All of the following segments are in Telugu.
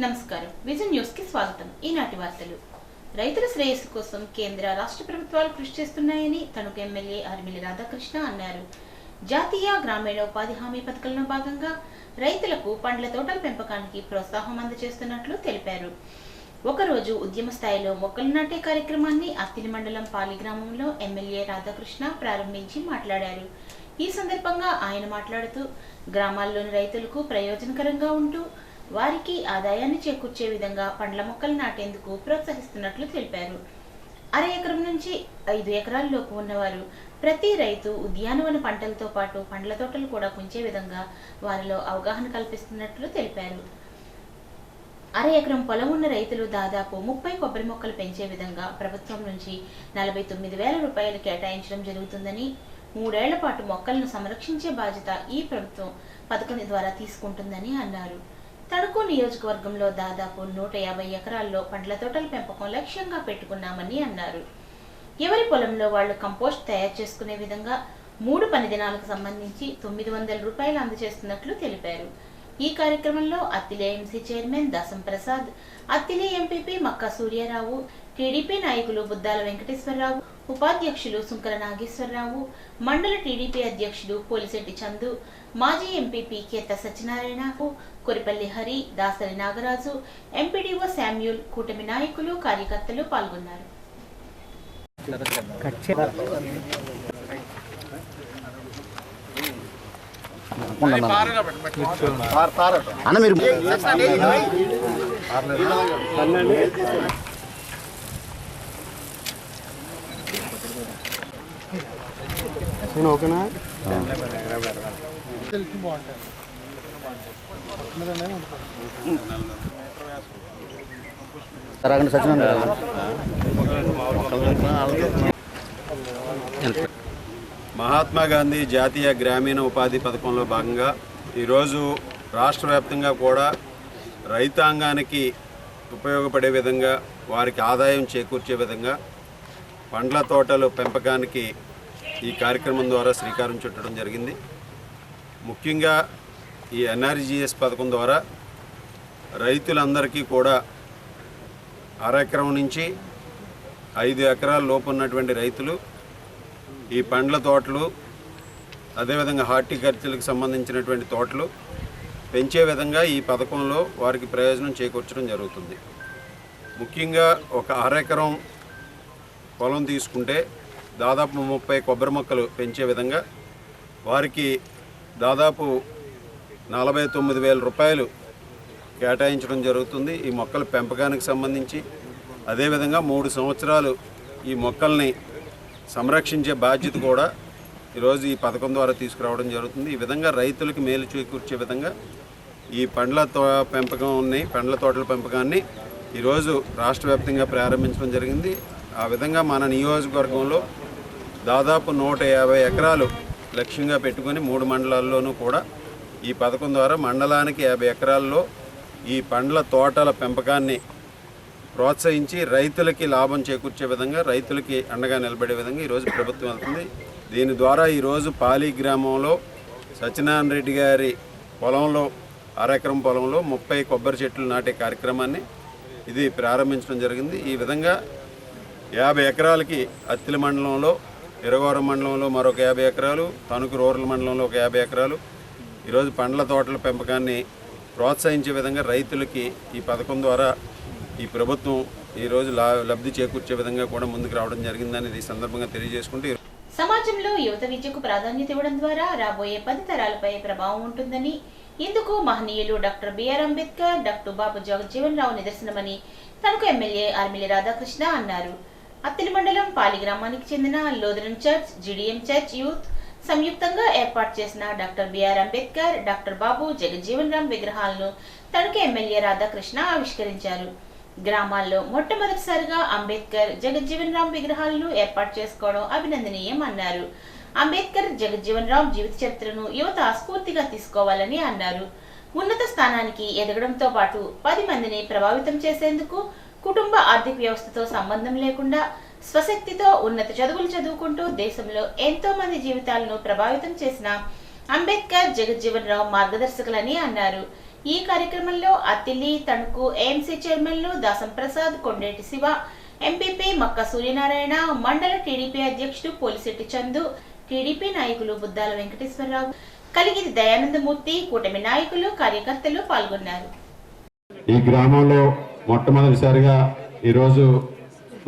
నమస్కారం విజన్ న్యూస్ కి స్వాగతం. ఈనాటి వార్తలు. రైతుల శ్రేయస్సు కోసం కేంద్ర రాష్ట్ర ప్రభుత్వాలు కృషి చేస్తున్నాయని తణుకు ఎమ్మెల్యే ఆర్మిల్లి రాధాకృష్ణ అన్నారు. జాతీయ గ్రామీణ ఉపాధి హామీ పథకంలో భాగంగా రైతులకు పండ్ల తోటల పెంపకానికి ప్రోత్సాహం అందజేస్తున్నట్లు తెలిపారు. ఒకరోజు ఉద్యమ స్థాయిలో మొక్కలు నాటే కార్యక్రమాన్ని అత్తిలి మండలం పాలి గ్రామంలో ఎమ్మెల్యే రాధాకృష్ణ ప్రారంభించి మాట్లాడారు. ఈ సందర్భంగా ఆయన మాట్లాడుతూ గ్రామాల్లోని రైతులకు ప్రయోజనకరంగా ఉంటూ వారికి ఆదాయాన్ని చేకూర్చే విధంగా పండ్ల మొక్కలు నాటేందుకు ప్రోత్సహిస్తున్నట్లు తెలిపారు. అర ఎకరం నుంచి 5 ఎకరాల్లోపు ఉన్నవారు ప్రతి రైతు ఉద్యానవన పంటలతో పాటు పండ్ల తోటలు కూడా పెంచే విధంగా వారిలో అవగాహన కల్పిస్తున్నట్లు తెలిపారు. అర ఎకరం పొలం ఉన్న రైతులు దాదాపు 30 కొబ్బరి మొక్కలు పెంచే విధంగా ప్రభుత్వం నుంచి 49,000 రూపాయలు కేటాయించడం జరుగుతుందని, 3 ఏళ్ల పాటు మొక్కలను సంరక్షించే బాధ్యత ఈ ప్రభుత్వం పథకం ద్వారా తీసుకుంటుందని అన్నారు. తణుకు నియోజకవర్గంలో దాదాపు 150 ఎకరాల్లో పండ్ల తోటల పెంపకం లక్ష్యంగా పెట్టుకున్నామని అన్నారు. ఎవరి పొలంలో వాళ్లు కంపోస్ట్ తయారు చేసుకునే విధంగా 3 పని దినాలకు సంబంధించి 900 రూపాయలు అందజేస్తున్నట్లు తెలిపారు. ఈ కార్యక్రమంలో Attili MC chairman Dasam Prasad, Attili MPP Makka Suryarao, TDP నాయకులు బుద్దాల వెంకటేశ్వరరావు, ఉపాధ్యక్షులు సుంకర నాగేశ్వరరావు, మండల టీడీపీ అధ్యక్షుడు పోలిశెట్టి చందు, మాజీ MPP Keta Satyanarayana, Koripalli Hari, Dasari Nagaraju, MPDO Samuel, కూటమి నాయకులు కార్యకర్తలు పాల్గొన్నారు. అన్న మీరు ఓకేనా? మహాత్మా గాంధీ జాతీయ గ్రామీణ ఉపాధి పథకంలో భాగంగా ఈరోజు రాష్ట్ర వ్యాప్తంగా కూడా రైతాంగానికి ఉపయోగపడే విధంగా, వారికి ఆదాయం చేకూర్చే విధంగా పండ్ల తోటలు పెంపకానికి ఈ కార్యక్రమం ద్వారా శ్రీకారం చుట్టడం జరిగింది. ముఖ్యంగా ఈ ఎన్ఆర్జీఎస్ పథకం ద్వారా రైతులందరికీ కూడా అర ఎకరం నుంచి 5 ఎకరాల లోపు ఉన్నటువంటి రైతులు ఈ పండ్ల తోటలు, అదేవిధంగా హార్టికల్చర్కి సంబంధించినటువంటి తోటలు పెంచే విధంగా ఈ పథకంలో వారికి ప్రయోజనం చేకూర్చడం జరుగుతుంది. ముఖ్యంగా ఒక అర ఎకరం పొలం తీసుకుంటే దాదాపు 30 కొబ్బరి మొక్కలు పెంచే విధంగా వారికి దాదాపు 49,000 రూపాయలు కేటాయించడం జరుగుతుంది ఈ మొక్కల పెంపకానికి సంబంధించి. అదేవిధంగా 3 సంవత్సరాలు ఈ మొక్కల్ని సంరక్షించే బాధ్యత కూడా ఈరోజు ఈ పథకం ద్వారా తీసుకురావడం జరుగుతుంది. ఈ విధంగా రైతులకు మేలు చేకూర్చే విధంగా ఈ పండ్ల తోటల పెంపకాన్ని ఈరోజు రాష్ట్ర వ్యాప్తంగా ప్రారంభించడం జరిగింది. ఆ విధంగా మన నియోజకవర్గంలో దాదాపు 150 ఎకరాలు లక్ష్యంగా పెట్టుకొని 3 మండలాల్లోనూ కూడా ఈ పథకం ద్వారా మండలానికి 50 ఎకరాల్లో ఈ పండ్ల తోటల పెంపకాన్ని ప్రోత్సహించి రైతులకి లాభం చేకూర్చే విధంగా, రైతులకి అండగా నిలబడే విధంగా ఈరోజు ప్రభుత్వం వెళ్తుంది. దీని ద్వారా ఈరోజు పాలి గ్రామంలో సత్యనారాయణ రెడ్డి గారి పొలంలో, అర ఎకరం పొలంలో 30 కొబ్బరి చెట్లు నాటే కార్యక్రమాన్ని ఇది ప్రారంభించడం జరిగింది. ఈ విధంగా 50 ఎకరాలకి అత్తిలి మండలంలో, ఇరగోరం మండలంలో మరొక 50 ఎకరాలు, తణుకు రూరల్ మండలంలో ఒక 50 ఎకరాలు ఈరోజు పండ్ల తోటల పెంపకాన్ని ప్రోత్సహించే విధంగా రైతులకి ఈ పథకం ద్వారా ఈ ప్రభుత్వం ఈరోజు లబ్ధి చేకూర్చే విధంగా కూడా ముందుకు రావడం జరిగిందని ఈ సందర్భంగా తెలియజేసుకుంటూ, సమాజంలో యువత విద్యకు ప్రాధాన్యత ఇవ్వడం ద్వారా రాబోయే 10 తరాలపై ప్రభావం ఉంటుందని, ఇందుకు మహనీయులు డాక్టర్ బిఆర్ అంబేద్కర్, డాక్టర్ బాబు జగజ్జీవన్ రావు నిదర్శనమని తణుకు ఎమ్మెల్యే ఆర్మిల్లి రాధాకృష్ణ అన్నారు. అత్తిలి మండలం పాలి గ్రామానికి చెందిన లూథరన్ చర్చ్, జిడిఎం చర్చ్ యూత్ సంయుక్తంగా ఏర్పాటు చేసిన డాక్టర్ బిఆర్ అంబేద్కర్, డాక్టర్ బాబు జగజ్జీవన్ రామ్ విగ్రహాలను తణుకు ఎమ్మెల్యే రాధాకృష్ణ ఆవిష్కరించారు. గ్రామాల్లో మొట్టమొదటిసారిగా అంబేద్కర్, జగజ్జీవన్ రామ్ విగ్రహాలను ఏర్పాటు చేసుకోవడం అభినందనీయం అన్నారు. అంబేద్కర్, జగజ్జీవన్ రామ్ జీవిత చరిత్రను యువత స్ఫూర్తిగా తీసుకోవాలని అన్నారు. ఉన్నత స్థానానికి ఎదగడంతో పాటు 10 మందిని ప్రభావితం చేసేందుకు కుటుంబ ఆర్థిక వ్యవస్థతో సంబంధం లేకుండా స్వశక్తితో ఉన్నత చదువులు చదువుకుంటూ దేశంలో ఎంతో మంది జీవితాలను ప్రభావితం చేసిన అంబేద్కర్, జగజ్జీవన్ రావు మార్గదర్శకులని అన్నారు. ఈ కార్యక్రమంలో అత్తిలి తణుకు ఏఎంసీ చైర్మన్లు దాసం ప్రసాద్, కొండేటి శివ, ఎంపీపీ మక్క సూర్యనారాయణ, మండల టీడీపీ అధ్యక్షుడు పోలిశెట్టి చందు, టీడీపీ నాయకులు బుద్దాల వెంకటేశ్వరరావు, కలిగిరి దయానందమూర్తి, కూటమి నాయకులు, కార్యకర్తలు పాల్గొన్నారు. ఈ గ్రామంలో మొట్టమొదటిసారిగా ఈరోజు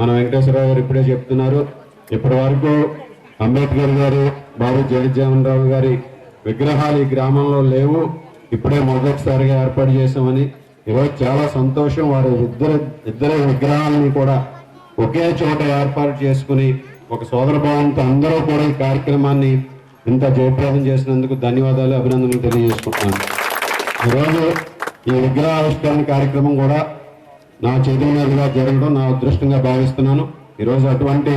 మన వెంకటేశ్వరరావు గారు ఇప్పుడే చెప్తున్నారు, ఇప్పటి వరకు అంబేద్కర్ గారు, బాబు జగజ్జీవన్ గారి విగ్రహాలు ఈ గ్రామంలో లేవు, ఇప్పుడే మొదటిసారిగా ఏర్పాటు చేశామని. ఈరోజు చాలా సంతోషం. వారి ఇద్దరు విగ్రహాలని కూడా ఒకే చోట ఏర్పాటు చేసుకుని ఒక సోదరభావంతో అందరూ కూడా ఈ కార్యక్రమాన్ని ఇంత జయప్రదం చేసినందుకు ధన్యవాదాలు, అభినందనలు తెలియజేసుకుంటున్నాను. ఈరోజు ఈ విగ్రహావిష్కరణ కార్యక్రమం కూడా నా చేతుల మీదుగా జరగడం నా అదృష్టంగా భావిస్తున్నాను. ఈరోజు అటువంటి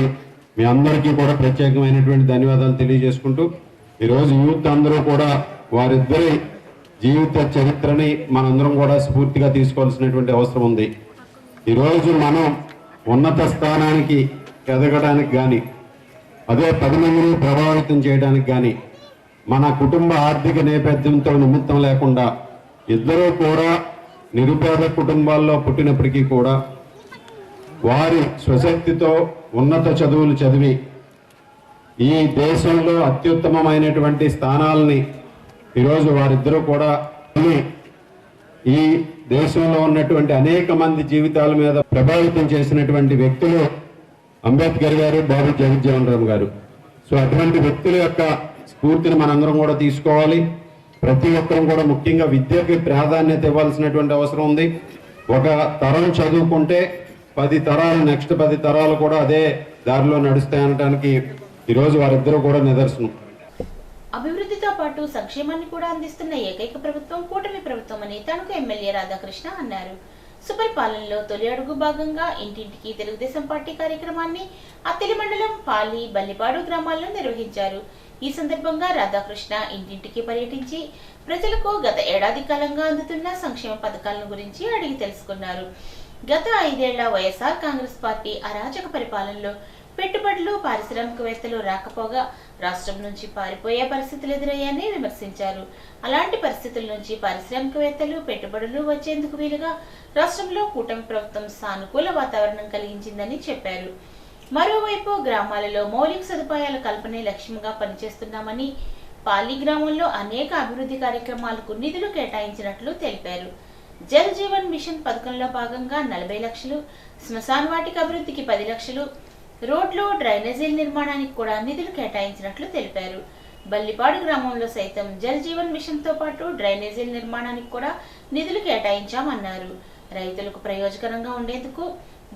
మీ అందరికీ కూడా ప్రత్యేకమైనటువంటి ధన్యవాదాలు తెలియజేసుకుంటూ, ఈరోజు యూత్ అందరూ కూడా వారిద్దరి జీవిత చరిత్రని మనందరం కూడా స్ఫూర్తిగా తీసుకోవాల్సినటువంటి అవసరం ఉంది. ఈరోజు మనం ఉన్నత స్థానానికి ఎదగడానికి కానీ, అదే 10 మందిని ప్రభావితం చేయడానికి కానీ, మన కుటుంబ ఆర్థిక నేపథ్యంతో నిమిత్తం లేకుండా ఇద్దరూ కూడా నిరుపేద కుటుంబాల్లో పుట్టినప్పటికీ కూడా వారి స్వశక్తితో ఉన్నత చదువులు చదివి ఈ దేశంలో అత్యుత్తమమైనటువంటి స్థానాలని ఈరోజు వారిద్దరూ కూడా ఈ దేశంలో ఉన్నటువంటి అనేక మంది జీవితాల మీద ప్రభావితం చేసినటువంటి వ్యక్తులు అంబేద్కర్ గారు, బాబు జగజ్జీవన్ రామ్ గారు. సో అటువంటి వ్యక్తుల యొక్క స్ఫూర్తిని మనందరం కూడా తీసుకోవాలి. ప్రతి ఒక్కరం కూడా ముఖ్యంగా విద్యకి ప్రాధాన్యత ఇవ్వాల్సినటువంటి అవసరం ఉంది. ఒక తరం చదువుకుంటే 10 తరాలు, నెక్స్ట్ 10 తరాలు కూడా అదే దారిలో నడుస్తాయనడానికి ఈరోజు వారిద్దరూ కూడా నిదర్శనం. అభివృద్ధితో పాటు సంక్షేమాన్ని కూడా అందిస్తున్న ఏకైక ప్రభుత్వం కూటమి ప్రభుత్వం అని తణుకు ఎమ్మెల్యే రాధాకృష్ణ అన్నారు. సుపరిపాలనలో తొలి అడుగు భాగంగా ఇంటింటికి తెలుగుదేశం పార్టీ కార్యక్రమాన్ని అత్తిలి మండలం పాలి, బల్లిపాడు గ్రామాల్లో నిర్వహించారు. ఈ సందర్భంగా రాధాకృష్ణ ఇంటింటికి పర్యటించి ప్రజలకు గత ఏడాది కాలంగా అందుతున్న సంక్షేమ పథకాలను గురించి అడిగి తెలుసుకున్నారు. గత 5 ఏళ్ల వైఎస్ఆర్ కాంగ్రెస్ పార్టీ అరాచక పరిపాలనలో పెట్టుబడులు, పారిశ్రామికవేత్తలు రాకపోగా రాష్ట్రం నుంచి పారిపోయే పరిస్థితులు ఎదురయ్యాయని విమర్శించారు. అలాంటి పరిస్థితుల నుంచి పారిశ్రామికవేత్తలు, పెట్టుబడులు వచ్చేందుకు వీలుగా రాష్ట్రంలో కూటమి ప్రభుత్వం సానుకూల వాతావరణం కలిగించిందని చెప్పారు. మరోవైపు గ్రామాలలో మౌలిక సదుపాయాల కల్పనే లక్ష్యంగా పనిచేస్తున్నామని, పాలి గ్రామంలో అనేక అభివృద్ధి కార్యక్రమాలకు నిధులు కేటాయించినట్లు తెలిపారు. జల్ జీవన్ మిషన్ పథకంలో భాగంగా 40 లక్షలు, శ్మశాన వాటిక అభివృద్ధికి 10 లక్షలు, రోడ్లు, డ్రైనేజీల నిర్మాణానికి కూడా నిధులు కేటాయించినట్లు తెలిపారు. బల్లిపాడు గ్రామంలో సైతం జల్ జీవన్ మిషన్ తో పాటు డ్రైనేజీల నిర్మాణానికి కూడా నిధులు కేటాయించామన్నారు. రైతులకు ప్రయోజకరంగా ఉండేందుకు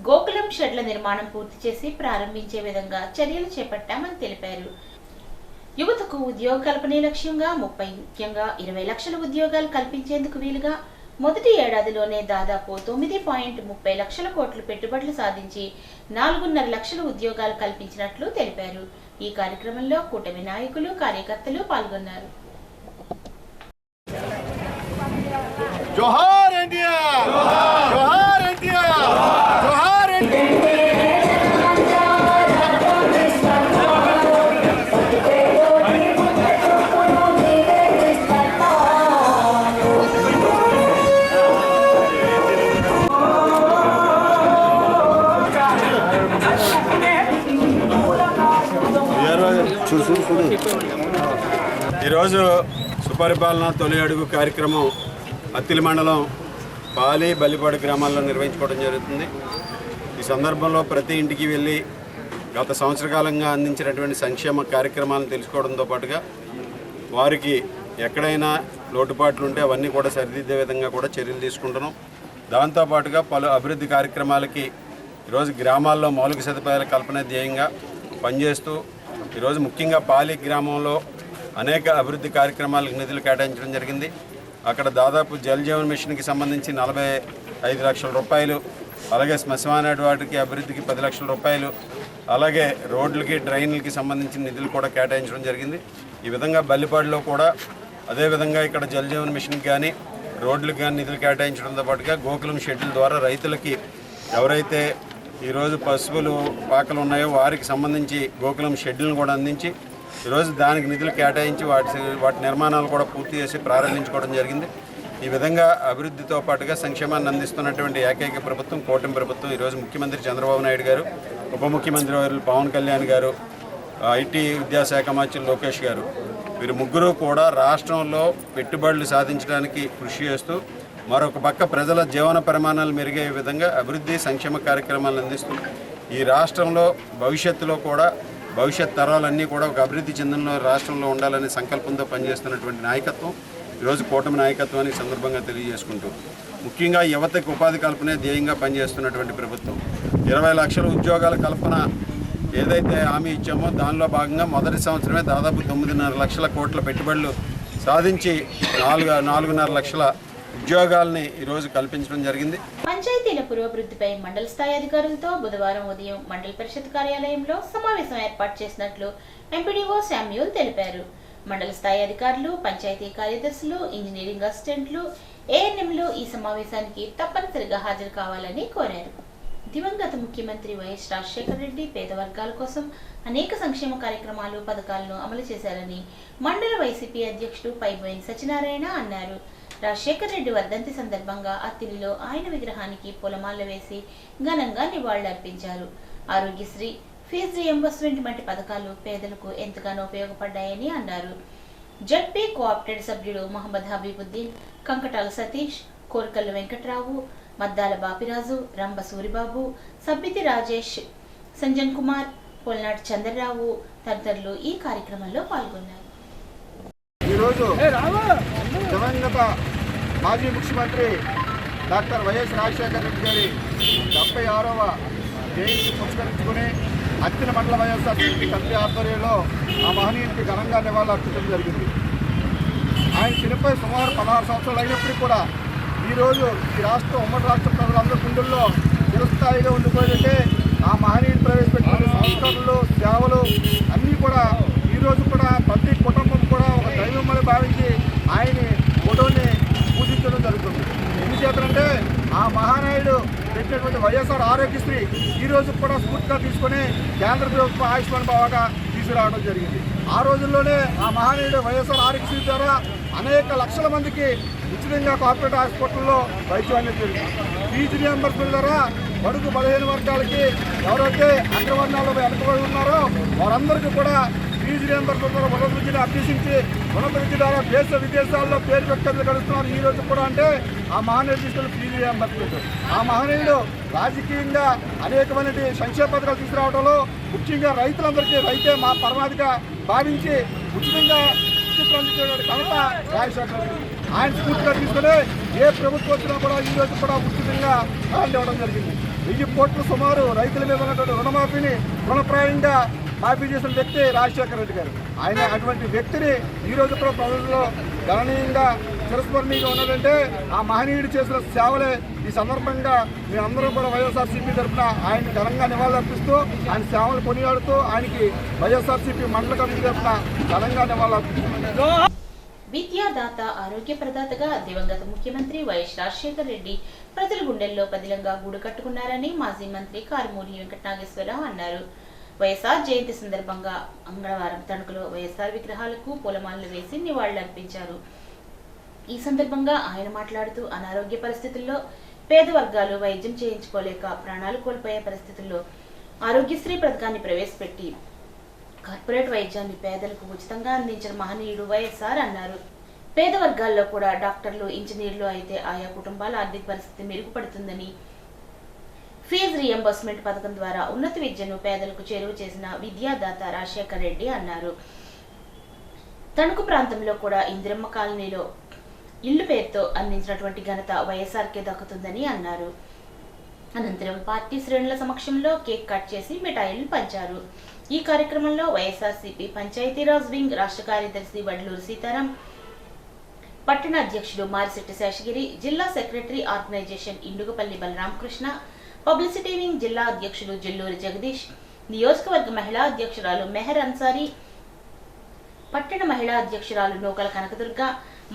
గోకులం షెడ్ల నిర్మాణం పూర్తి చేసి ప్రారంభించే విధంగా చర్యలు చేపట్టామని తెలిపారు. యువతకు ఉద్యోగ కల్పనే లక్ష్యంగా ముఖ్యంగా 20 లక్షల ఉద్యోగాలు కల్పించేందుకు వీలుగా మొదటి ఏడాదిలోనే దాదాపు 9.30 లక్షల కోట్లు పెట్టుబడులు సాధించి 4.5 లక్షల ఉద్యోగాలు కల్పించినట్లు తెలిపారు. ఈ కార్యక్రమంలో కూటమి నాయకులు, కార్యకర్తలు పాల్గొన్నారు. జోహార్ ఇండియా, జోహార్ ఇండియా, జోహార్ ఇండియా. ఈరోజు సుపరిపాలన తొలి అడుగు కార్యక్రమం అత్తిలి మండలం పాలి, బల్లిపాడు గ్రామాల్లో నిర్వహించుకోవడం జరుగుతుంది. ఈ సందర్భంలో ప్రతి ఇంటికి వెళ్ళి గత సంవత్సర కాలంగా అందించినటువంటి సంక్షేమ కార్యక్రమాలను తెలుసుకోవడంతో పాటుగా వారికి ఎక్కడైనా లోటుపాట్లు ఉంటే అవన్నీ కూడా సరిదిద్దే విధంగా కూడా చర్యలు తీసుకుంటున్నాం. దాంతోపాటుగా పలు అభివృద్ధి కార్యక్రమాలకి ఈరోజు గ్రామాల్లో మౌలిక సదుపాయాల కల్పన ధ్యేయంగా పనిచేస్తూ ఈరోజు ముఖ్యంగా పాలి గ్రామంలో అనేక అభివృద్ధి కార్యక్రమాలకు నిధులు కేటాయించడం జరిగింది. అక్కడ దాదాపు జల్ జీవన్ మిషన్కి సంబంధించి 45 లక్షల రూపాయలు, అలాగే శ్మశాన వాటికి అభివృద్ధికి 10 లక్షల రూపాయలు, అలాగే రోడ్లకి, డ్రైన్లకి సంబంధించిన నిధులు కూడా కేటాయించడం జరిగింది. ఈ విధంగా బల్లిపాడులో కూడా అదేవిధంగా ఇక్కడ జల్ జీవన్ మిషన్కి కానీ, రోడ్లకు కానీ నిధులు కేటాయించడంతో పాటుగా గోకులం షెడ్యూల్ ద్వారా రైతులకి ఎవరైతే ఈరోజు పశువులు, పాకలు ఉన్నాయో వారికి సంబంధించి గోకులం షెడ్యూల్ని కూడా అందించి ఈరోజు దానికి నిధులు కేటాయించి వాటి నిర్మాణాలు కూడా పూర్తి చేసి ప్రారంభించుకోవడం జరిగింది. ఈ విధంగా అభివృద్ధితో పాటుగా సంక్షేమాన్ని అందిస్తున్నటువంటి ఏకైక ప్రభుత్వం కూటమి ప్రభుత్వం. ఈరోజు ముఖ్యమంత్రి చంద్రబాబు నాయుడు గారు, ఉప ముఖ్యమంత్రి వర్యులు పవన్ కళ్యాణ్ గారు, ఐటీ విద్యాశాఖ మంత్రి లోకేష్ గారు, వీరు ముగ్గురు కూడా రాష్ట్రంలో పెట్టుబడులు సాధించడానికి కృషి చేస్తూ మరొక పక్క ప్రజల జీవన ప్రమాణాలు మెరుగే విధంగా అభివృద్ధి సంక్షేమ కార్యక్రమాలను అందిస్తూ ఈ రాష్ట్రంలో భవిష్యత్తులో కూడా భవిష్యత్ తరాలన్నీ కూడా ఒక అభివృద్ధి చెందిన రాష్ట్రంలో ఉండాలనే సంకల్పంతో పనిచేస్తున్నటువంటి నాయకత్వం ఈరోజు కూటమి నాయకత్వాన్ని సందర్భంగా తెలియజేసుకుంటూ ముఖ్యంగా యువతకు ఉపాధి కల్పనే ధ్యేయంగా పనిచేస్తున్నటువంటి ప్రభుత్వం 20 లక్షల ఉద్యోగాల కల్పన ఏదైతే హామీ ఇచ్చామో దానిలో భాగంగా మొదటి సంవత్సరమే దాదాపు 9.5 లక్షల కోట్ల పెట్టుబడులు సాధించి 4.5 లక్షల ఉద్యోగాల్ని ఈరోజు కల్పించడం జరిగింది. పంచాయతీల పురోభివృద్ధిపై మండల స్థాయి అధికారులతో బుధవారం ఉదయం మండల పరిషత్ కార్యాలయంలో సమావేశం ఏర్పాటు చేసినట్లు ఎంపీడీఓ శామ్యూల్ తెలిపారు. మండల స్థాయి అధికారులు, పంచాయతీ కార్యదర్శులు, ఇంజనీరింగ్ అసిస్టెంట్లు, ఏఎన్ఎంలు ఈ సమావేశానికి తప్పనిసరిగా హాజరు కావాలని కోరారు. దివంగత ముఖ్యమంత్రి వైఎస్ రాజశేఖర రెడ్డి పేద వర్గాల కోసం అనేక సంక్షేమ కార్యక్రమాలు, పథకాలను అమలు చేశారని మండల వైసీపీ అధ్యక్షుడు పైబోయిన సత్యనారాయణ అన్నారు. రాజశేఖర రెడ్డి వర్ధంతి సందర్భంగా అత్తిలిలో ఆయన విగ్రహానికి పూలమాల వేసి ఘనంగా నివాళులర్పించారు. ఆరోగ్యశ్రీ, ఫీజు రియంబర్స్మెంట్ వంటి పథకాలు పేదలకు ఎంతగానో ఉపయోగపడ్డాయని అన్నారు. జడ్పీ కోఆప్టెడ్ సభ్యుడు మహమ్మద్ హబీబుద్దీన్, కంకటాల సతీష్, కోరకల్లు వెంకట్రావు, మద్దాల బాపిరాజు, రంభ సూరిబాబు, సబ్బితి రాజేష్, సంజన్ కుమార్, పొల్నాటి చంద్రరావు తదితరులు ఈ కార్యక్రమంలో పాల్గొన్నారు. ఈరోజు దివంగత మాజీ ముఖ్యమంత్రి డాక్టర్ వైఎస్ రాజశేఖర రెడ్డి గారి 76వ జయంతి పురస్కరించుకుని అత్తిలి మండల వైఎస్ఆర్సీపీ కమిటీ ఆధ్వర్యంలో ఆ మహనీయునికి ఘనంగా నివాళులు అర్పించడం జరిగింది. ఆయన చనిపోయి సుమారు 16 సంవత్సరాలు అయినప్పటికీ కూడా ఈరోజు ఈ రాష్ట్రం, ఉమ్మడి రాష్ట్ర ప్రజలందరి గుండెల్లో చిరస్థాయిగా ఉండిపోయిందంటే ఆ మహనీయుని ప్రవేశపెట్టిన సంస్కరణలు, సేవలు అన్నీ కూడా ఈరోజు కూడా ప్రతి కుటుంబం కూడా ఒక దైవమని భావించి ఆయన్ని ఫోటోని పూజించడం జరుగుతుంది. ఎందుచేతంటే ఆ మహానాయుడు పెట్టినటువంటి వైఎస్ఆర్ ఆరోగ్యశ్రీ ఈరోజు కూడా స్ఫూర్తిగా తీసుకొని కేంద్ర ప్రభుత్వం ఆయుష్మాన్ భావాగా తీసుకురావడం జరిగింది. ఆ రోజుల్లోనే ఆ మహానాయుడు వైఎస్ఆర్ ఆరోగ్యశ్రీ ద్వారా అనేక లక్షల మందికి ఉచితంగా కార్పొరేట్ హాస్పిటల్లో వైద్యం అనేది జరిగింది. ఫీజు రియంబర్స్మెంట్ ద్వారా బడుగు బలహీన వర్గాలకి ఎవరైతే అగ్రవర్ణాల్లో వెనకబడి ఉన్నారో వారందరికీ కూడా ఫీజు రియంబర్స్మెంట్ ద్వారా ఉన్నత విద్యను అభ్యసించి ఉన్నత విద్య ద్వారా దేశ విదేశాల్లో పేరు వ్యక్తులు గడుస్తున్నారు. ఈ రోజు కూడా అంటే ఆ మహనీయుడు తీసుకున్న ఫీజు రియంబర్స్మెంట్, ఆ మహనీయుడు రాజకీయంగా అనేకమైన సంక్షేమ పథకాలు తీసుకురావడంలో ముఖ్యంగా రైతులందరికీ రైతే మా పరమాధిగా భావించి ఉచితంగా ఘనత రాజశేఖర రెడ్డి. ఆయన స్ఫూర్తిగా తీసుకుని ఏ ప్రభుత్వం వచ్చినా కూడా ఈ రోజు కూడా ఉచితంగా కరెంట్ ఇవ్వడం జరిగింది. 1000 కోట్లు సుమారు రైతుల మీద ఉన్నటువంటి రుణమాఫీని రుణప్రాయంగా మాఫీ చేసిన వ్యక్తి రాజశేఖర రెడ్డి గారు. ఆయన అటువంటి వ్యక్తిని ఈ రోజు కూడా ప్రజల్లో గణనీయంగా చిరస్మరణీయంగా ఉన్నదంటే ఆ మహనీయుడు చేసిన సేవలే. ఈ సందర్భంగా మేమందరం కూడా వైఎస్ఆర్సీపీ తరఫున ఆయన ఘనంగా నివాళులర్పిస్తూ ఆయన సేవలు కొనియాడుతూ ఆయనకి వైఎస్ఆర్సీపీ మండల కమిటీ తరఫున ఘనంగా నివాళులర్పిస్తున్నాం. విద్యాదాత, ఆరోగ్య ప్రదాతగా దివంగత ముఖ్యమంత్రి వైఎస్ రాజశేఖర రెడ్డి ప్రజల గుండెల్లో పదిలంగా గూడు కట్టుకున్నారని మాజీ మంత్రి కారుమూరి వెంకటనాగేశ్వరరావు అన్నారు. వైఎస్ఆర్ జయంతి సందర్భంగా మంగళవారం తణుకులో వైఎస్ఆర్ విగ్రహాలకు పూలమాలలు వేసి నివాళులర్పించారు. ఈ సందర్భంగా ఆయన మాట్లాడుతూ అనారోగ్య పరిస్థితుల్లో పేద వర్గాలు వైద్యం చేయించుకోలేక ప్రాణాలు కోల్పోయే పరిస్థితుల్లో ఆరోగ్యశ్రీ పథకాన్ని ప్రవేశపెట్టి కార్పొరేట్ వైద్యాన్ని పేదలకు ఉచితంగా అందించిన మహనీయుడు వైఎస్ఆర్ అన్నారు. పేద వర్గాల్లో కూడా డాక్టర్లు, ఇంజనీర్లు అయితే ఆయా కుటుంబాల ఆర్థిక పరిస్థితి మెరుగుపడుతుందని, ఫీజు రియంబర్స్మెంట్ పథకం ద్వారా ఉన్నత విద్యను పేదలకు చేరువ చేసిన విద్యాదాత రాజశేఖర రెడ్డి అన్నారు. తణుకు ప్రాంతంలో కూడా ఇందిరమ్మ కాలనీలో ఇల్లు పేరుతో అందించినటువంటి ఘనత వైఎస్ఆర్కే దక్కుతుందని అన్నారు. అనంతరం పార్టీ శ్రేణుల సమక్షంలో కేక్ కట్ చేసి మిఠాయిలు పంచారు. ఈ కార్యక్రమంలో వైఎస్ఆర్సీపీ పంచాయతీరాజ్ వింగ్ రాష్ట్ర కార్యదర్శి వడ్లూరు సీతారాం, పట్టణ అధ్యక్షుడు మారిశెట్టి శేషగిరి, జిల్లా secretary organisation Indugapalli Balaramakrishna, publicity wing జిల్లా అధ్యక్షుడు జిల్లూరి జగదీష్, నియోజకవర్గ మహిళా అధ్యక్షురాలు మెహర్ అన్సారీ, పట్టణ మహిళా అధ్యక్షురాలు నూకల కనకదుర్గ,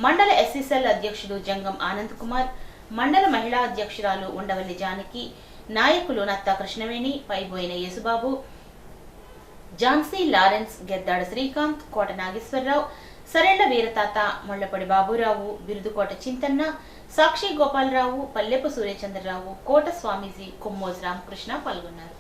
మండల ఎస్సీసెల్ అధ్యక్షుడు జంగం ఆనంద్ కుమార్, మండల మహిళా అధ్యక్షురాలు ఉండవల్లి జానకి, నాయకులు నత్తా కృష్ణవేణి, పైబోయిన యేసుబాబు, ఝాన్సీ లారెన్స్, గెద్దాడ శ్రీకాంత్, కోట నాగేశ్వరరావు, సరెళ్ల వీరతాత, ముళ్లపొడి బాబురావు, బిరుదుకోట చింతన్న, సాక్షి గోపాలరావు, పల్లెపు సూర్యచంద్రరావు, కోట స్వామీజీ, కొమ్మోజు రామకృష్ణ పాల్గొన్నారు.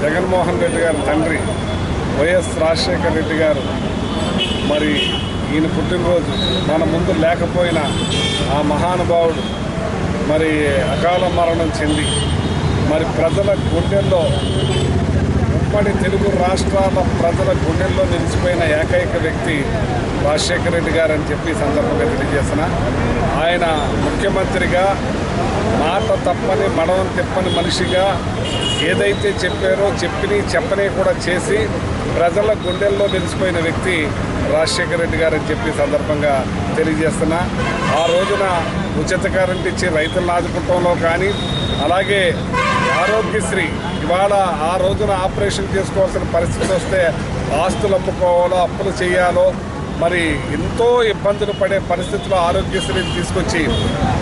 జగన్మోహన్ రెడ్డి గారి తండ్రి వైఎస్ రాజశేఖర రెడ్డి గారు మరి ఈయన పుట్టినరోజు మన ముందు లేకపోయినా ఆ మహానుభావుడు మరి అకాల మరణం చెంది మరి ప్రజల గుండెల్లో ఉమ్మడి తెలుగు రాష్ట్రాల ప్రజల గుండెల్లో నిలిచిపోయిన ఏకైక వ్యక్తి రాజశేఖర రెడ్డి గారు అని చెప్పి సందర్భంగా తెలియజేసిన ఆయన ముఖ్యమంత్రిగా మాట తప్పని మడవని తిప్పని మనిషిగా ఏదైతే చెప్పారో చెప్పని కూడా చేసి ప్రజల గుండెల్లో నిలిచిపోయిన వ్యక్తి రాజశేఖర రెడ్డి గారు అని చెప్పి సందర్భంగా తెలియజేస్తున్నా. ఆ రోజున ఉచిత కరెంట్ ఇచ్చి రైతులను ఆదుకుంటంలో కానీ అలాగే ఆరోగ్యశ్రీ ఇవాళ ఆ రోజున ఆపరేషన్ చేసుకోవాల్సిన పరిస్థితి వస్తే ఆస్తులు అమ్ముకోవాలో అప్పులు చేయాలో మరి ఎంతో ఇబ్బందులు పడే పరిస్థితుల్లో ఆరోగ్యశ్రీని తీసుకొచ్చి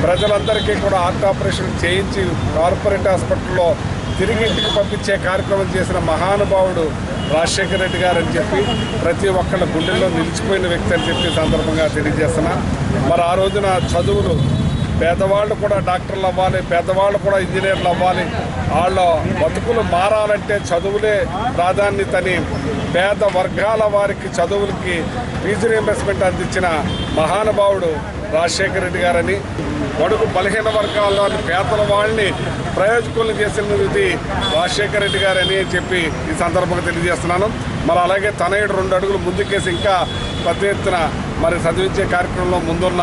ప్రజలందరికీ కూడా హార్ట్ ఆపరేషన్ చేయించి కార్పొరేట్ హాస్పిటల్లో తిరిగి ఇంటికి పంపించే కార్యక్రమం చేసిన మహానుభావుడు రాజశేఖర రెడ్డి గారు అని చెప్పి ప్రతి ఒక్కళ్ళ గుండెల్లో నిలిచిపోయిన వ్యక్తి అని చెప్పి సందర్భంగా తెలియజేస్తున్నా. మరి ఆ రోజున చదువులు పేదవాళ్ళు కూడా డాక్టర్లు అవ్వాలి, పేదవాళ్ళు కూడా ఇంజనీర్లు అవ్వాలి, వాళ్ళ బతుకులు మారాలంటే చదువులే ప్రాధాన్యతని పేద వర్గాల వారికి చదువులకి ఫీజు రీయింబర్స్మెంట్ అందించిన మహానుభావుడు రాజశేఖర రెడ్డి గారని, బడుగు బలహీన వర్గాల్లోని పేదల వాళ్ళని ప్రయోజకులను చేసినది రాజశేఖర రెడ్డి గారని చెప్పి ఈ సందర్భంగా తెలియజేస్తున్నాను. మరి అలాగే తనయుడు 2 అడుగులు ముందుకేసి ఇంకా పెద్ద ఎత్తున మరి చదివించే కార్యక్రమంలో ముందున్న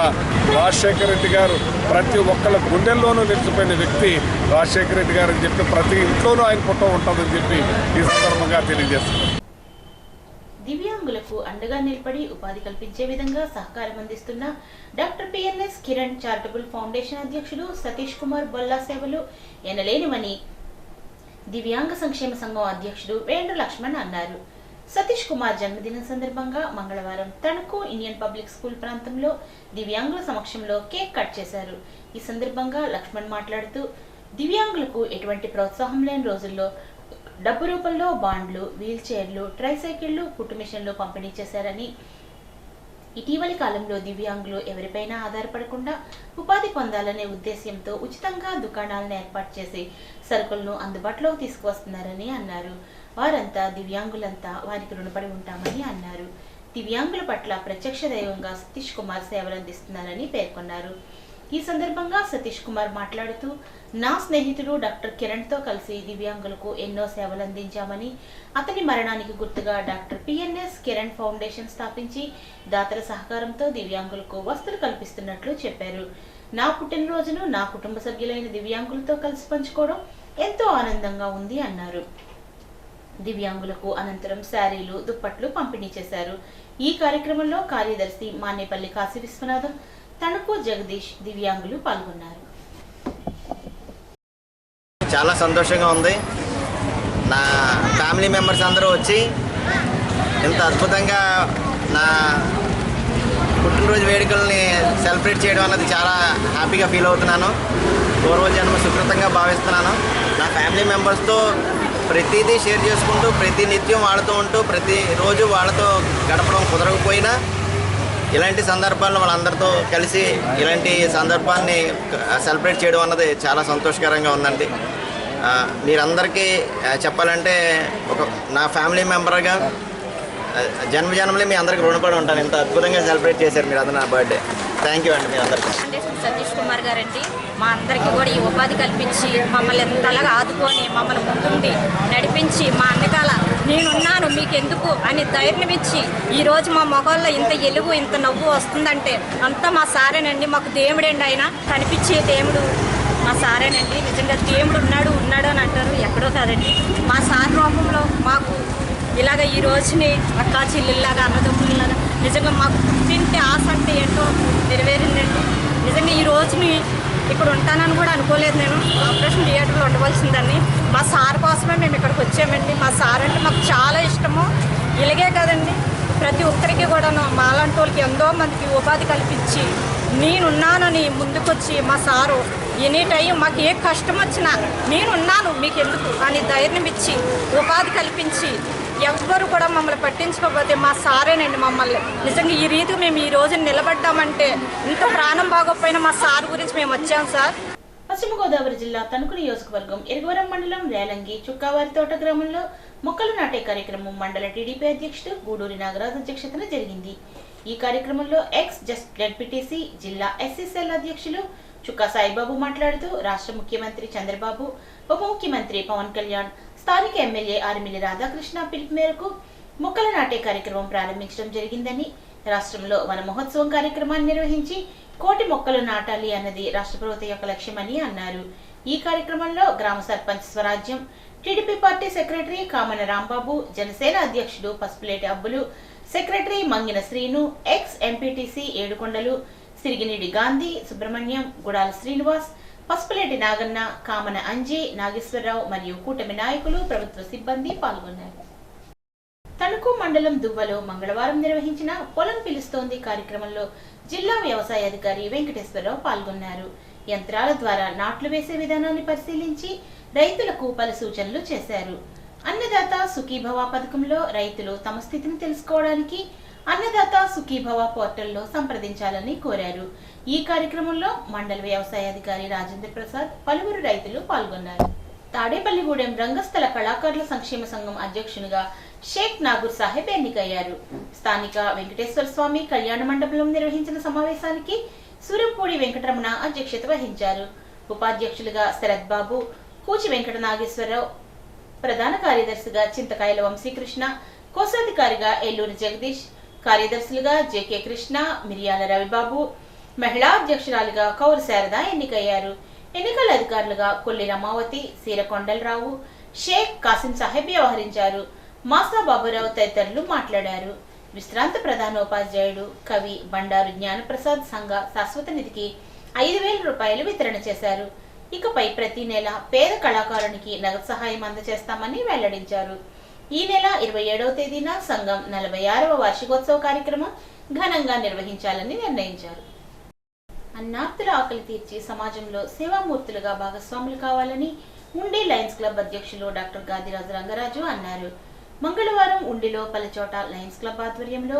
రాజశేఖర రెడ్డి గారు ప్రతి ఒక్కళ్ళ గుండెల్లోనూ నిలిచిపోయిన వ్యక్తి రాజశేఖర రెడ్డి గారు అని చెప్పి ప్రతి ఇంట్లోనూ ఆయన పుట్ట ఉంటుందని చెప్పి ఈ సందర్భంగా తెలియజేస్తున్నాను. దివ్యాంగులకు అండగా నిలబడి ఉపాధి కల్పించే విధంగా సహకారం అందిస్తున్న doctor PNS Kiran charitable foundation అధ్యక్షుడు సతీష్ కుమార్ బొల్లా సేవలు ఎనలేనివని దివ్యాంగ సంక్షేమ సంఘం అధ్యక్షుడు వేండ్ర లక్ష్మణ్ అన్నారు. సతీష్ కుమార్ జన్మదినం సందర్భంగా మంగళవారం తణుకు ఇండియన్ పబ్లిక్ స్కూల్ ప్రాంతంలో దివ్యాంగుల సమక్షంలో కేక్ కట్ చేశారు. ఈ సందర్భంగా లక్ష్మణ్ మాట్లాడుతూ దివ్యాంగులకు ఎటువంటి ప్రోత్సాహం లేని రోజుల్లో డబ్బు రూపంలో బాండ్లు, వీల్ చైర్లు, ట్రైసైకిళ్లు, కుట్టు మిషన్లు పంపిణీ చేశారని, ఇటీవలి కాలంలో దివ్యాంగులు ఎవరిపైనా ఆధారపడకుండా ఉపాధి పొందాలనే ఉద్దేశ్యంతో ఉచితంగా దుకాణాలను ఏర్పాటు చేసి సరుకులను అందుబాటులోకి తీసుకువస్తున్నారని అన్నారు. వారంతా దివ్యాంగులంతా వారికి రుణపడి ఉంటామని అన్నారు. దివ్యాంగుల పట్ల ప్రత్యక్ష దైవంగా సతీష్ కుమార్ సేవలు అందిస్తున్నారని పేర్కొన్నారు. ఈ సందర్భంగా సతీష్ కుమార్ మాట్లాడుతూ నా స్నేహితుడు డాక్టర్ కిరణ్తో కలిసి దివ్యాంగులకు ఎన్నో సేవలు అందించామని, అతని మరణానికి గుర్తుగా డాక్టర్ పిఎన్ఎస్ కిరణ్ ఫౌండేషన్ స్థాపించి దాతల సహకారంతో దివ్యాంగులకు వసతులు కల్పిస్తున్నట్లు చెప్పారు. నా పుట్టినరోజును నా కుటుంబ సభ్యులైన దివ్యాంగులతో కలిసి పంచుకోవడం ఎంతో ఆనందంగా ఉంది అన్నారు. దివ్యాంగులకు అనంతరం శారీలు, దుప్పట్లు పంపిణీ చేశారు. ఈ కార్యక్రమంలో కార్యదర్శి మానేపల్లి కాశీ విశ్వనాథం, తణుకు జగదీష్, దివ్యాంగులు పాల్గొన్నారు. చాలా సంతోషంగా ఉంది. నా ఫ్యామిలీ మెంబర్స్ అందరూ వచ్చి ఇంత అద్భుతంగా నా పుట్టినరోజు వేడుకల్ని సెలబ్రేట్ చేయడం అన్నది చాలా హ్యాపీగా ఫీల్ అవుతున్నాను. పూర్వజన్మ సుకృతంగా భావిస్తున్నాను. నా ఫ్యామిలీ మెంబర్స్తో ప్రతిదీ షేర్ చేసుకుంటూ, ప్రతి నిత్యం వాళ్ళతో ఉంటూ, ప్రతిరోజు వాళ్ళతో గడపడం కుదరకపోయినా ఇలాంటి సందర్భాల్లో వాళ్ళందరితో కలిసి ఇలాంటి సందర్భాన్ని సెలబ్రేట్ చేయడం అన్నది చాలా సంతోషకరంగా ఉందండి. మీరందరికీ చెప్పాలంటే నా ఫ్యామిలీ మెంబర్గా జన్మజన్మలే మీ అందరికి రుణపడి ఉంటాను. ఇంత అద్భుతంగా సెలబ్రేట్ చేశారు మీరు. అది నా బర్త్డే. థ్యాంక్ యూ అండి మీ అందరికీ. సతీష్ కుమార్ గారండి, మా అందరికీ కూడా ఈ ఉపాధి కల్పించి మమ్మల్ని ఎంతలాగా ఆదుకొని మమ్మల్ని ముందుండి నడిపించి మా అన్నకాల నేనున్నాను మీకెందుకు అని ధైర్యం ఇచ్చి ఈరోజు మా మొహాల్లో ఇంత ఎలుగు ఇంత నవ్వు వస్తుందంటే అంతా మా సారేనండి. మాకు దేవుడండి, ఆయన కనిపించే దేవుడు మా సారేనండి. నిజంగా దేవుడు ఉన్నాడు అని అంటారు, ఎక్కడో కాదండి. మా సార్ రూపంలో మాకు ఇలాగ ఈ రోజుని అక్కా చెల్లెల్లాగా అన్నదమ్ముల్లాగా నిజంగా మాకు పుట్టింటే ఆశ అంటే ఏంటో నెరవేరిందండి. నిజంగా ఈ రోజుని ఇక్కడ ఉంటానని కూడా అనుకోలేదు. నేను ఆపరేషన్ థియేటర్లో ఉండవలసిందని మా సార్ కోసమే మేము ఇక్కడికి వచ్చామండి. మా సార్ అంటే మాకు చాలా ఇష్టము. ఇలాగే కదండి, ప్రతి ఒక్కరికి కూడా మాలాంటి వాళ్ళకి ఎంతో మందికి ఉపాధి కల్పించి నేనున్నానని ముందుకొచ్చి మా సారు ఎనీ టైం మాకు ఏ కష్టం వచ్చినా నేనున్నాను మీకెందుకు అని ధైర్యం ఇచ్చి ఉపాధి కల్పించి ఎవ్వరు కూడా మమ్మల్ని పట్టించుకోకపోతే మా సారేనండి మమ్మల్ని. నిజంగా ఈ రీతికి మేము ఈ రోజు నిలబడ్డామంటే ఇంత ప్రాణం బాగోకపోయినా మా సార్ గురించి మేము వచ్చాం సార్. పశ్చిమ గోదావరి జిల్లా తణుకు నియోజకవర్గం ఎరుగవరం మండలం రేలంగి చుక్కావారి తోట గ్రామంలో మొక్కలు నాటే కార్యక్రమం మండల టీడీపీ అధ్యక్షుడు గూడూరి నాగరాజు అధ్యక్షతన జరిగింది. ఈ కార్యక్రమంలో ఎక్స్ జెడ్పీటీసీ జిల్లా ఎస్సీసీఎల్ అధ్యక్షులు చుక్కా సాయిబాబు మాట్లాడుతూ రాష్ట్ర ముఖ్యమంత్రి చంద్రబాబు, ఉప ముఖ్యమంత్రి పవన్ కళ్యాణ్, స్థానిక ఎమ్మెల్యే ఆర్మిల్లి రాధాకృష్ణ పిలుపు మేరకు మొక్కలు నాటే కార్యక్రమం ప్రారంభించడం జరిగిందని, రాష్ట్రంలో వన మహోత్సవం కార్యక్రమాన్ని నిర్వహించి 1,00,00,000 మొక్కలు నాటాలి అన్నది రాష్ట్ర ప్రభుత్వం యొక్క లక్ష్యమని అన్నారు. ఈ కార్యక్రమంలో గ్రామ సర్పంచ్ స్వరాజ్యం, టీడీపీ పార్టీ సెక్రటరీ కామన రాంబాబు, జనసేన అధ్యక్షుడు Pasupuleti Abbulu, secretary Mangina Srinu, ex MPTC Edukondalu, Siriginidi Gandhi, Subrahmanyam, Gudala Srinivas, Pasupuleti Naganna, Kamana Anji, Nageswararao మరియు కూటమి నాయకులు, ప్రభుత్వ సిబ్బంది పాల్గొన్నారు. తణుకు మండలం దువ్వలో మంగళవారం నిర్వహించిన పొలం పిలుస్తోంది కార్యక్రమంలో జిల్లా వ్యవసాయ అధికారి వెంకటేశ్వరరావు పాల్గొన్నారు. యంత్రాల ద్వారా నాట్లు వేసే విధానాన్ని పరిశీలించి రైతులకు పలు సూచనలు చేశారు. అన్నదాత సుఖీభవ పథకంలో రైతులు తమ స్థితిని తెలుసుకోవడానికి అన్నదాత సుఖీభవ పోర్టల్లో సంప్రదించాలని కోరారు. ఈ కార్యక్రమంలో మండల వ్యవసాయ అధికారి రాజేంద్ర ప్రసాద్, పలువురు రైతులు పాల్గొన్నారు. తాడేపల్లిగూడెం రంగస్థల కళాకారుల సంక్షేమ సంఘం అధ్యక్షునిగా షేక్ నాగూర్ సాహెబ్ ఎన్నికయ్యారు. స్థానిక వెంకటేశ్వర స్వామి కళ్యాణ మండపంలో నిర్వహించిన సమావేశానికి సూరంపూడి వెంకటరమణ అధ్యక్షత వహించారు. ఉపాధ్యక్షులుగా శరత్ బాబు, కూచి వెంకట నాగేశ్వరరావు, ప్రధాన కార్యదర్శిగా చింతకాయల వంశీకృష్ణ, కోశాధికారిగా ఎల్లూరి జగదీష్, కార్యదర్శులుగా జేకే కృష్ణ, మిరియాల రవిబాబు, మహిళా అధ్యక్షురాలుగా కౌరు శారద ఎన్నికయ్యారు. ఎన్నికల అధికారులుగా కొల్లి రమావతి, సీరకొండలరావు, షేక్ కాసిం సాహెబ్ వ్యవహరించారు. మాసా బాబురావు తదితరులు మాట్లాడారు. విశ్రాంత ప్రధానోపాధ్యాయుడు కవి బండారు జ్ఞానప్రసాద్ సంఘ శాశ్వత నిధికి 5,000 రూపాయలు వితరణ చేశారు. ఇకపై ప్రతి నెల పేద కళాకారునికి నగదు సహాయం అందజేస్తామని వెల్లడించారు. ఈ నెల 27వ తేదీన సంఘం 46వ వార్షికోత్సవ కార్యక్రమం ఘనంగా నిర్వహించాలని నిర్ణయించారు. అన్నార్తుల ఆకలి తీర్చి సమాజంలో సేవామూర్తులుగా భాగస్వాములు కావాలని ఉండి లయన్స్ క్లబ్ అధ్యక్షులు డాక్టర్ గాదిరాజు రంగరాజు అన్నారు. మంగళవారం ఉండిలో పలుచోట లయన్స్ క్లబ్ ఆధ్వర్యంలో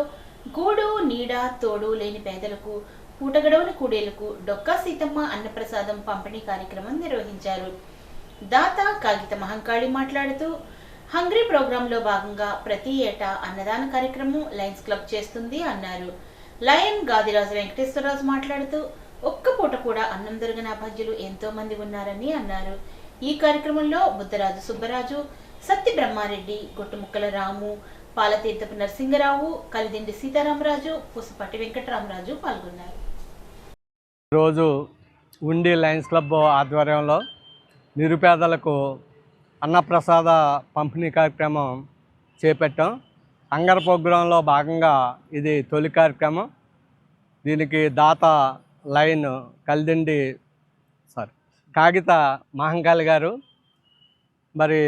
గూడు, నీడ, తోడు లేని పేదలకు, పూటగడవని కూడేలకు డొక్కా సీతమ్మ అన్నప్రసాదం పంపిణీ కార్యక్రమం నిర్వహించారు. దాత కాగిత మహంకాళి మాట్లాడుతూ హంగ్రీ ప్రోగ్రాంలో భాగంగా ప్రతి ఏటా అన్నదాన కార్యక్రమం లయన్స్ క్లబ్ చేస్తుంది అన్నారు. లయన్ గాదిరాజు వెంకటేశ్వరరాజు మాట్లాడుతూ ఒక్క పూట కూడా అన్నం దొరకని అభాగ్యులు ఎంతో మంది ఉన్నారని అన్నారు. ఈ కార్యక్రమంలో బుద్ధరాజు సుబ్బరాజు, సత్తి బ్రహ్మారెడ్డి, గొట్టుముక్కల రాము, పాలతీర్థపు నరసింగరావు, కలిదిండి సీతారామరాజు, పుసపట్టి వెంకటరామరాజు పాల్గొన్నారు. ఈరోజు ఉండి లయన్స్ క్లబ్ ఆధ్వర్యంలో నిరుపేదలకు అన్నప్రసాద పంపిణీ కార్యక్రమం చేపట్టాం. హంగర్ ప్రోగ్రాంలో భాగంగా ఇది తొలి కార్యక్రమం. దీనికి దాత లైన్ కలిదిండి కాగిత మహంకాళి గారు మరి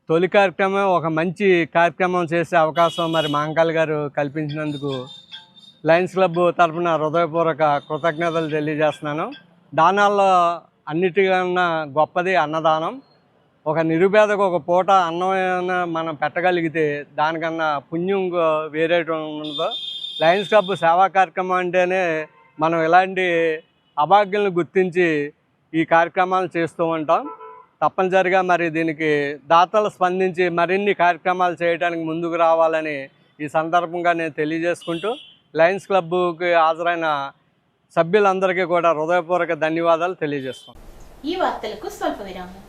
తొలి కార్యక్రమం ఒక మంచి కార్యక్రమం చేసే అవకాశం మరి మహంకాళి గారు కల్పించినందుకు లయన్స్ క్లబ్ తరఫున హృదయపూర్వక కృతజ్ఞతలు తెలియజేస్తున్నాను. దానాల్లో అన్నిటికన్నా గొప్పది అన్నదానం. ఒక నిరుపేదకు ఒక పూట అన్నం మనం పెట్టగలిగితే దానికన్నా పుణ్యం వేరే ఉండదు. లయన్స్ క్లబ్ సేవా కార్యక్రమం అంటేనే మనం ఇలాంటి అభాగ్యులను గుర్తించి ఈ కార్యక్రమాలు చేస్తూ ఉంటాం. తప్పనిసరిగా మరి దీనికి దాతలు స్పందించి మరిన్ని కార్యక్రమాలు చేయడానికి ముందుకు రావాలని ఈ సందర్భంగా నేను తెలియజేసుకుంటూ లయన్స్ క్లబ్కి హాజరైన సభ్యులందరికీ కూడా హృదయపూర్వక ధన్యవాదాలు తెలియజేస్తాం. ఈ వార్తలకు స్వల్ప విరామం.